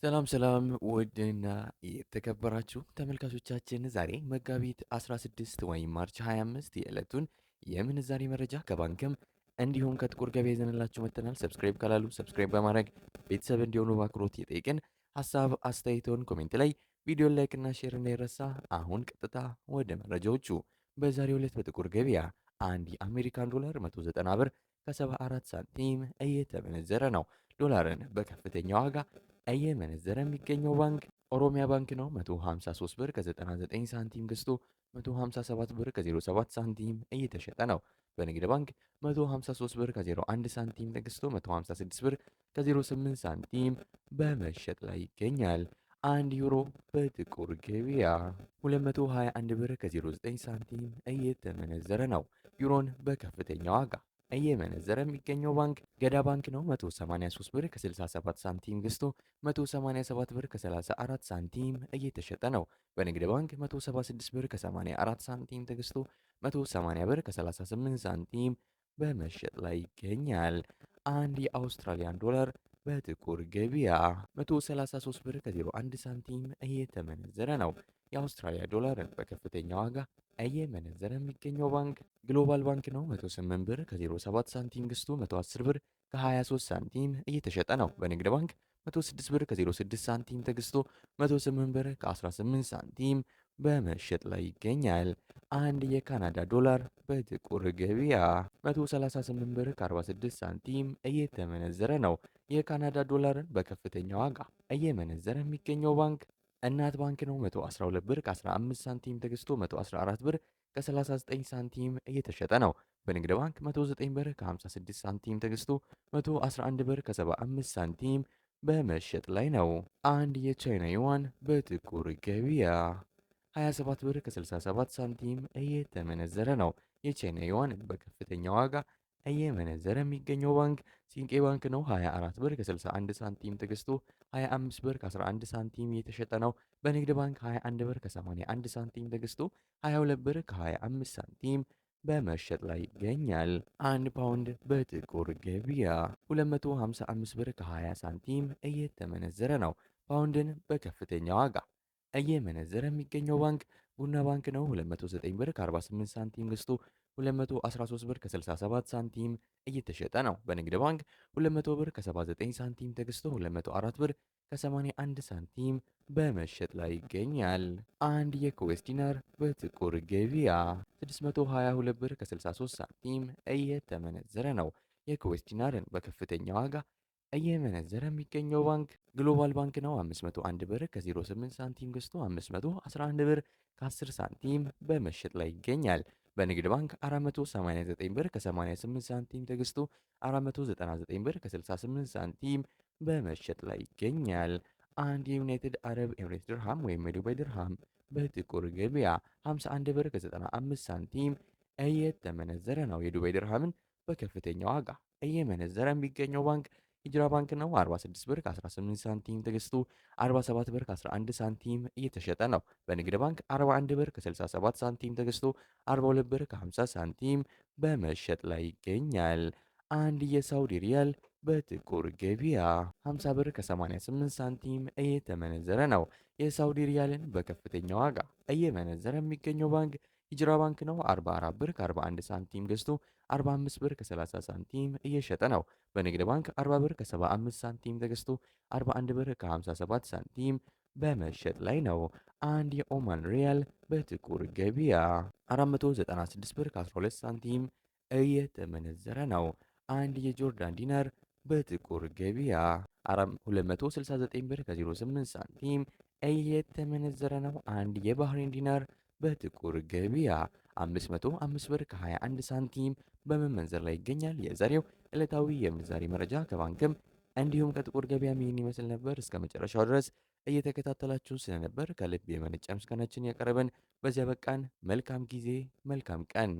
ሰላም ሰላም ውድና የተከበራችሁ ተመልካቾቻችን ዛሬ መጋቢት 16 ወይም ማርች 25 የዕለቱን የምንዛሬ መረጃ ከባንክም እንዲሁም ከጥቁር ገበያ ይዘንላችሁ መጥተናል። ሰብስክራይብ ካላሉ ሰብስክራይብ በማድረግ ቤተሰብ እንዲሆኑ በአክብሮት እየጠየቅን ሀሳብ አስተያየቶን ኮሜንት ላይ ቪዲዮን ላይክና ሼር እንዳይረሳ። አሁን ቀጥታ ወደ መረጃዎቹ። በዛሬው ዕለት በጥቁር ገበያ አንድ የአሜሪካን ዶላር 190 ብር ከ74 ሳንቲም እየተመነዘረ ነው። ዶላርን በከፍተኛ ዋጋ እየመነዘረ የሚገኘው ባንክ ኦሮሚያ ባንክ ነው። 153 ብር ከ99 ሳንቲም ገዝቶ 157 ብር ከ07 ሳንቲም እየተሸጠ ነው። በንግድ ባንክ 153 ብር ከ01 ሳንቲም ተገዝቶ 156 ብር ከ08 ሳንቲም በመሸጥ ላይ ይገኛል። አንድ ዩሮ በጥቁር ገበያ 221 ብር ከ09 ሳንቲም እየተመነዘረ ነው። ዩሮን በከፍተኛ ዋጋ እየመነዘረ የሚገኘው ባንክ ገዳ ባንክ ነው። 183 ብር ከ67 ሳንቲም ገዝቶ 187 ብር ከ34 ሳንቲም እየተሸጠ ነው። በንግድ ባንክ 176 ብር ከ84 ሳንቲም ተገዝቶ 180 ብር ከ38 ሳንቲም በመሸጥ ላይ ይገኛል። አንድ የአውስትራሊያን ዶላር በጥቁር ገበያ 133 ብር ከ01 ሳንቲም እየተመነዘረ ነው። የአውስትራሊያ ዶላርን በከፍተኛ ዋጋ እየመነዘረ የሚገኘው ባንክ ግሎባል ባንክ ነው። 108 ብር ከ07 ሳንቲም ገዝቶ 110 ብር ከ23 ሳንቲም እየተሸጠ ነው። በንግድ ባንክ 106 ብር ከ06 ሳንቲም ተገዝቶ 108 ብር ከ18 ሳንቲም በመሸጥ ላይ ይገኛል። አንድ የካናዳ ዶላር በጥቁር ገበያ 138 ብር ከ46 ሳንቲም እየተመነዘረ ነው። የካናዳ ዶላርን በከፍተኛ ዋጋ እየመነዘረ የሚገኘው ባንክ እናት ባንክ ነው። 112 ብር ከ15 ሳንቲም ተገዝቶ 114 ብር ከ39 ሳንቲም እየተሸጠ ነው። በንግድ ባንክ 109 ብር ከ56 ሳንቲም ተገዝቶ 111 ብር ከ75 ሳንቲም በመሸጥ ላይ ነው። አንድ የቻይና ዩዋን በጥቁር ገበያ 27 ብር ከ67 ሳንቲም እየተመነዘረ ነው። የቻይና ዩዋንን በከፍተኛ ዋጋ እየመነዘረ የሚገኘው ባንክ ሲንቄ ባንክ ነው። 24 ብር ከ61 ሳንቲም ተገዝቶ 25 ብር ከ11 ሳንቲም እየተሸጠ ነው። በንግድ ባንክ 21 ብር ከ81 ሳንቲም ተገዝቶ 22 ብር ከ25 ሳንቲም በመሸጥ ላይ ይገኛል። አንድ ፓውንድ በጥቁር ገበያ 255 ብር ከ20 ሳንቲም እየተመነዘረ ነው። ፓውንድን በከፍተኛ ዋጋ እየመነዘረ የሚገኘው ባንክ ቡና ባንክ ነው። 209 ብር ከ48 ሳንቲም ገዝቶ 213 ብር ከ67 ሳንቲም እየተሸጠ ነው። በንግድ ባንክ 200 ብር ከ79 ሳንቲም ተገዝቶ 204 ብር ከ81 ሳንቲም በመሸጥ ላይ ይገኛል። አንድ የኩዌስ ዲናር በጥቁር ገበያ 622 ብር ከ63 ሳንቲም እየተመነዘረ ነው። የኩዌስ ዲናርን በከፍተኛ ዋጋ እየመነዘረ የሚገኘው ባንክ ግሎባል ባንክ ነው። 501 ብር ከ08 ሳንቲም ገዝቶ 511 ብር ከ10 ሳንቲም በመሸጥ ላይ ይገኛል። በንግድ ባንክ 489 ብር ከ88 ሳንቲም ተገዝቶ 499 ብር ከ68 ሳንቲም በመሸጥ ላይ ይገኛል። አንድ የዩናይትድ አረብ ኤምሬት ድርሃም ወይም የዱባይ ድርሃም በጥቁር ገበያ 51 ብር ከ95 ሳንቲም እየተመነዘረ ነው። የዱባይ ድርሃምን በከፍተኛ ዋጋ እየመነዘረ የሚገኘው ባንክ ሂጅራ ባንክ ነው። 46 ብር ከ18 ሳንቲም ተገዝቶ 47 ብር ከ11 ሳንቲም እየተሸጠ ነው። በንግድ ባንክ 41 ብር ከ67 ሳንቲም ተገዝቶ 42 ብር ከ50 ሳንቲም በመሸጥ ላይ ይገኛል። አንድ የሳውዲ ሪያል በጥቁር ገበያ 50 ብር ከ88 ሳንቲም እየተመነዘረ ነው። የሳውዲ ሪያልን በከፍተኛ ዋጋ እየመነዘረ የሚገኘው ባንክ ሂጅራ ባንክ ነው። 44 ብር ከ41 ሳንቲም ገዝቶ 45 ብር ከ30 ሳንቲም እየሸጠ ነው። በንግድ ባንክ 40 ብር ከ75 ሳንቲም ተገዝቶ 41 ብር ከ57 ሳንቲም በመሸጥ ላይ ነው። አንድ የኦማን ሪያል በጥቁር ገበያ 496 ብር ከ12 ሳንቲም እየተመነዘረ ነው። አንድ የጆርዳን ዲናር በጥቁር ገበያ 269 ብር ከ08 ሳንቲም እየተመነዘረ ነው። አንድ የባህሬን ዲናር በጥቁር ገበያ 505 ብር ከ21 ሳንቲም በመመንዘር ላይ ይገኛል። የዛሬው ዕለታዊ የምንዛሬ መረጃ ከባንክም እንዲሁም ከጥቁር ገበያ ይህን ይመስል ነበር። እስከ መጨረሻው ድረስ እየተከታተላችሁን ስለነበር ከልብ የመነጨ ምስጋናችን ያቀረበን በዚያ በቃን። መልካም ጊዜ፣ መልካም ቀን።